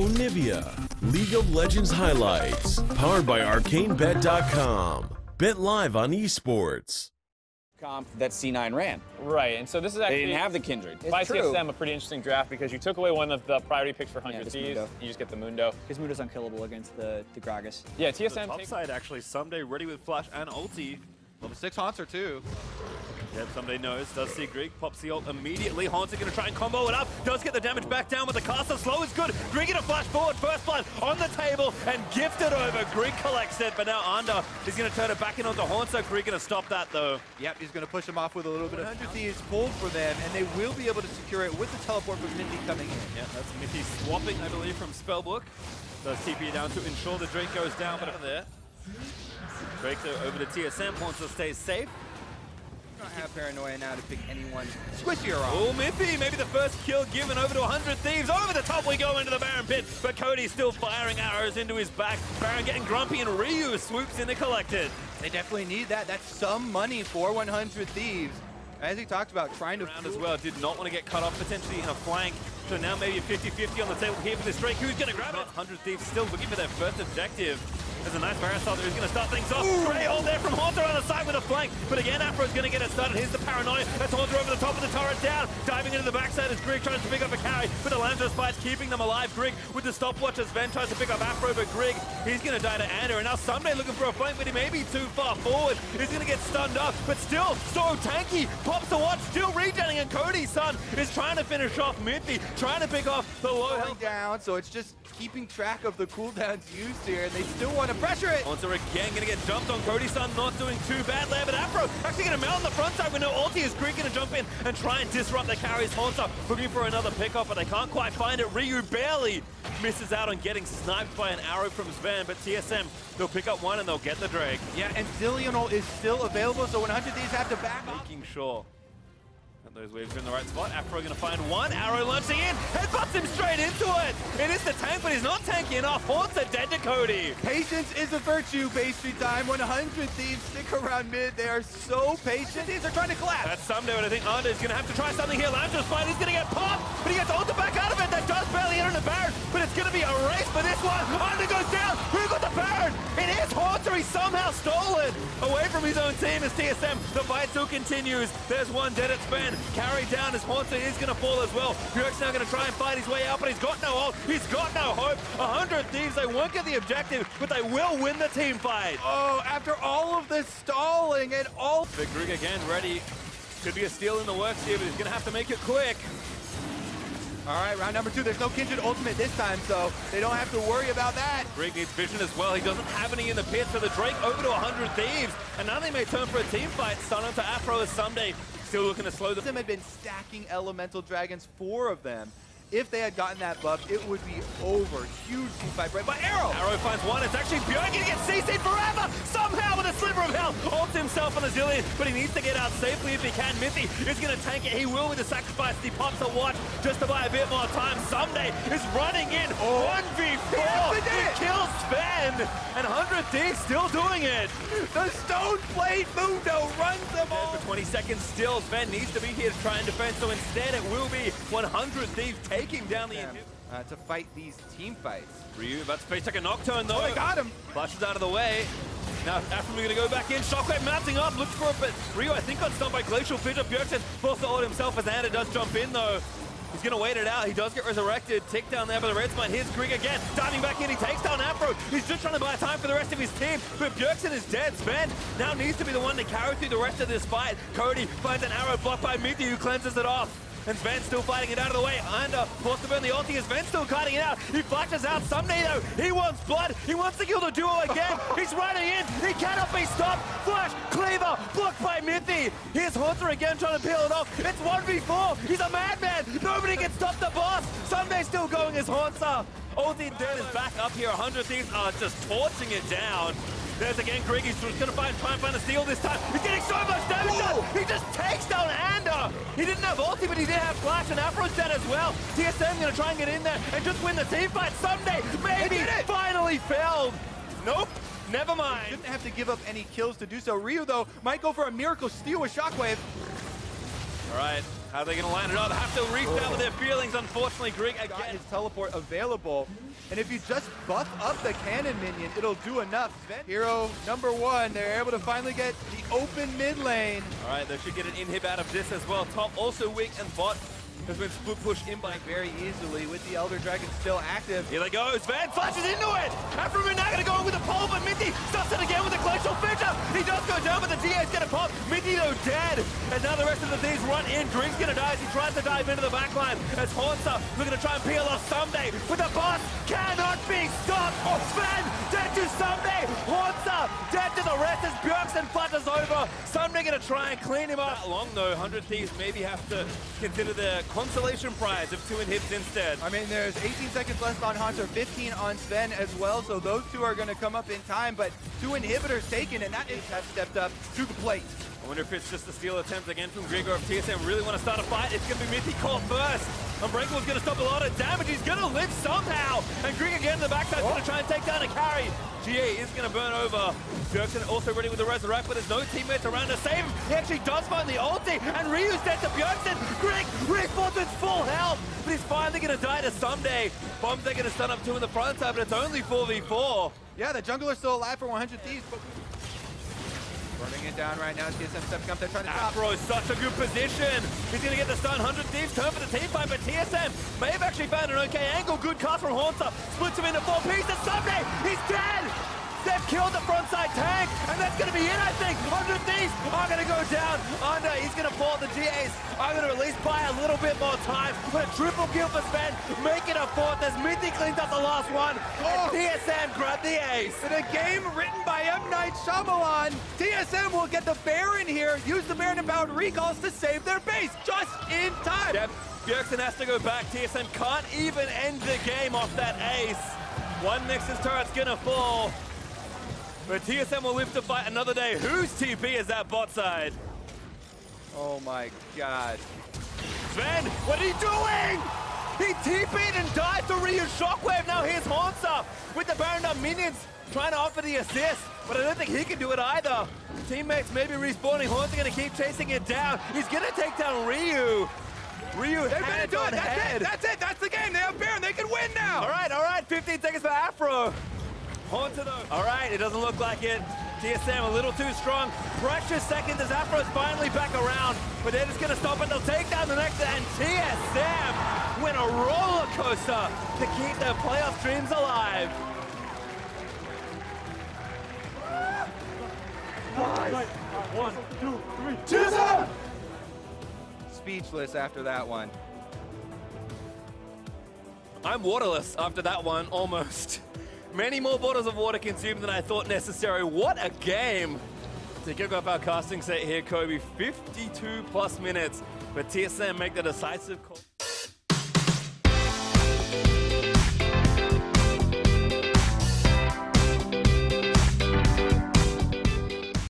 Onivia, League of Legends highlights, powered by ArcaneBet.com. Bet live on esports. Comp that C9 ran. Right, and so this is actually... They didn't have the Kindred. By TSM, a pretty interesting draft because you took away one of the priority picks for 100 Thieves. You just get the Mundo. Because Mundo's unkillable against the Gragas. Yeah, TSM top side actually, Someday ready with flash and ulti. Level 6 Haunter too. Yep, Someday knows, does see Grig, pops the ult immediately. Haunter gonna try and combo it up, does get the damage back down with the caster. Slow is good. Grig gonna flash forward, first blood on the table and gifted over. Grig collects it, but now Anda is gonna turn it back in onto Haunter. Grig gonna stop that though. Yep, he's gonna push him off with a little bit of 100 Thieves pulled for them, and they will be able to secure it with the teleport from Minty coming in. Yeah, that's Minty swapping, I believe, from Spellbook. Does TP down to ensure the Drake goes down, but up there. Drake over to TSM, Haunter stays safe. Don't have Paranoia now to pick anyone squishier off. Oh, Miffy, maybe the first kill given over to 100 Thieves. Over the top we go into the Baron pit, but Cody's still firing arrows into his back. Baron getting grumpy and Ryu swoops in to collect it. They definitely need that. That's some money for 100 Thieves. As he talked about, trying to round as well, did not want to get cut off potentially in a flank. So now maybe a 50-50 on the table here for this Drake. Who's going to grab it? 100 Thieves still looking for their first objective. There's a nice Baron who's going to start things off. Great hold there from Haunter on the side with a flank. But again, Afro's going to get it started. Here's the Paranoia. That's Haunter over the top of the turret down. Diving into the backside as Grig tries to pick up a carry. But the Landros fights keeping them alive. Grig with the stopwatch as Ven tries to pick up Afro. But Grig, he's going to die to Ander. And now Someday looking for a flank, but he may be too far forward. He's going to get stunned up. But still, so tanky. Pops the watch, still regenning. And Cody's son is trying to finish off Miffy. Trying to pick off the low health down. So it's just keeping track of the cooldowns used here. And they still want to pressure it. Haunter again going to get jumped on. Cody's son not doing too bad there, but Afro actually going to mount on the front side with no ulti as Grig going to jump in and try and disrupt the carries. Haunter looking for another pickoff, but they can't quite find it. Ryu barely misses out on getting sniped by an arrow from Sven, but TSM, they'll pick up one and they'll get the Drake. Yeah, and Zillionol is still available, so 100 Thieves have to back off. Making sure that those waves are in the right spot. Afro going to find one. Arrow launching in. Headbutts him straight into it. It is the tank, but he's not tanky enough. Haunter dead to Cody. Patience is a virtue, pastry time. 100 Thieves stick around mid. They are so patient. These are trying to collapse. That's Someday, but I think Anda is going to have to try something here. Landros fight. He's going to get popped, but he gets ulted back out of it. That does barely enter the Baron, but it's going to be a race for this one. Anda goes down. Who got the Baron? It is Haunter. He somehow stole it away from his own team as TSM. The fight still continues. There's one dead at Sven. Carried down as Haunter is going to fall as well. Bjerg's now going to try and fight his way out, but he's got no ult. He's got no hope. 100 Thieves, they won't get the objective, but they will win the team fight. Oh, after all of this stalling and all... But Grig again ready. Could be a steal in the works here, but he's going to have to make it quick. All right, round number 2. There's no Kindred ultimate this time, so they don't have to worry about that. Grig needs vision as well. He doesn't have any in the pit, so the Drake over to 100 Thieves. And now they may turn for a team fight. Stun onto Afro as Someday still looking to slow them. Them had been stacking elemental dragons, 4 of them. If they had gotten that buff, it would be over. Huge team fight right by Arrow. Arrow finds one. It's actually Bjerg going to get CC'd forever. Somehow with a sliver of health. Ults himself on the Zillion, but he needs to get out safely if he can. Miffy is going to tank it. He will with the sacrifice. He pops a watch just to buy a bit more time. Someday is running in. 1v4. He kills Sven. And 100 Thieves still doing it. The Stone Blade Mundo runs them all. For 20 seconds still. Sven needs to be here to try and defend. So instead it will be 100 Thieves taking down the to fight these team fights. Ryu about to face like a Nocturne though. Oh, they got him. Flashes out of the way. Now Afro going to go back in. Shockwave mounting up. Looks for it, but Ryu I think got stunned by Glacial Fidget. Bjerg says forced to ult himself as Ander does jump in though. He's going to wait it out. He does get resurrected. Tick down there by the red spine. Here's Grig again. Diving back in. He takes down Afro. He's just trying to buy time for the rest of his team. But Bjergsen is dead. Sven now needs to be the one to carry through the rest of this fight. Cody finds an arrow blocked by Miffy who cleanses it off. And Sven still fighting it out of the way. Anda forced to burn the ulti as Sven still cutting it out. He flashes out. Someday though, he wants blood. He wants to kill the duo again. He's running in. He cannot be stopped. Flash, cleaver, blocked by Miffy. Here's Haunter again trying to peel it off. It's 1v4. He's a madman. Nobody can stop the boss. Someday still going as Haunter. Ulti dead is back up here. 100 Thieves are just torching it down. There's again Grig. He's just going to try and find a steal this time. He's getting so much damage done. He just takes down Ander. He didn't have ulti, but he did have flash, and Afro's dead as well. TSM going to try and get in there and just win the team fight. Someday, maybe, finally failed. Nope. Never mind. Shouldn't have to give up any kills to do so. Ryu, though, might go for a miracle steal with Shockwave. All right. How are they going to line it up? They have to restart with their feelings. Unfortunately, Greek Got again. his teleport available. And if you just buff up the cannon minion, it'll do enough. Hero number 1, they're able to finally get the open mid lane. All right, they should get an inhib out of this as well. Top also weak, and bot has been split pushed in by Very easily with the Elder Dragon still active. Here they go. Sven flashes into it. Afro now going to go in with a pole, but Minty stops it again with a glacial fissure. He does go down, but the GA's going to pop. Minty though dead. And now the rest of the Thieves run in. Drink's going to die as he tries to dive into the backline. As Haunter looking to try and peel off Someday. But the boss cannot be stopped. Oh, Sven dead to Someday. Haunter dead to the rest as Bjergsen flutters over. Someday going to try and clean him up. Not long though. 100 Thieves maybe have to consider the consolation prize of 2 inhibs instead. I mean, there's 18 seconds left on Haunter, 15 on Sven as well, so those 2 are going to come up in time, but 2 inhibitors taken, and that is have stepped up to the plate. I wonder if it's just a steal attempt again from Grigor. If TSM really want to start a fight, it's going to be Minty caught first. Unbreakable's going to stop a lot of damage. He's going to live somehow. And Grig again in the backside going to try and take down a carry. GA is going to burn over. Bjergsen also ready with the resurrect, but there's no teammates around to save him. He actually does find the ulti, and Ryu's dead to Bjergsen. Grig respawns with full health, but he's finally going to die to Someday. Bombs are going to stun up 2 in the front side, but it's only 4v4. Yeah, the jungler's still alive for 100 Thieves, but burning it down right now. TSM stepping up there trying to stop. Afro is such a good position. He's going to get the stun. 100 Thieves turn for the team fight, but TSM may have actually found an okay angle. Good cast from Haunter. Splits him into 4 pieces. Someday, he's dead. They've killed the frontside tank, and that's going to be it, I think. 100 Thieves are going to go down under. He's going to fall. The GAs are going to at least buy a little bit more time. But a triple kill for Sven, make it a 4th as Minty cleans up the last one. And TSM grabbed the ace. In a game written by M. Night Shyamalan, TSM will get the Baron here, use the Baron-empowered recalls to save their base just in time. Yep, Bjergsen has to go back. TSM can't even end the game off that ace. One Nexus turret's going to fall. But TSM will live to fight another day. Whose TP is that bot side? Oh my god. Sven, what are you doing? He TP'd and died to Ryu's shockwave. Now here's Haunter with the Baron down minions trying to offer the assist. But I don't think he can do it either. Teammates maybe respawning. Haunter going to keep chasing it down. He's going to take down Ryu. Ryu, they're going to do it. That's it. That's the game. They have Baron. They can win now. All right. 15 seconds for Afro. Haunter though. All right, it doesn't look like it. TSM a little too strong. Precious seconds as Afro's finally back around, but they're just going to stop it. They'll take down the next, and TSM win a roller coaster to keep their playoff dreams alive. 1, 2, 3. TSM! Speechless after that one. I'm waterless after that one, almost. Many more bottles of water consumed than I thought necessary. What a game! To kick off our casting set here, Kobe, 52+ minutes, but TSM make the decisive call.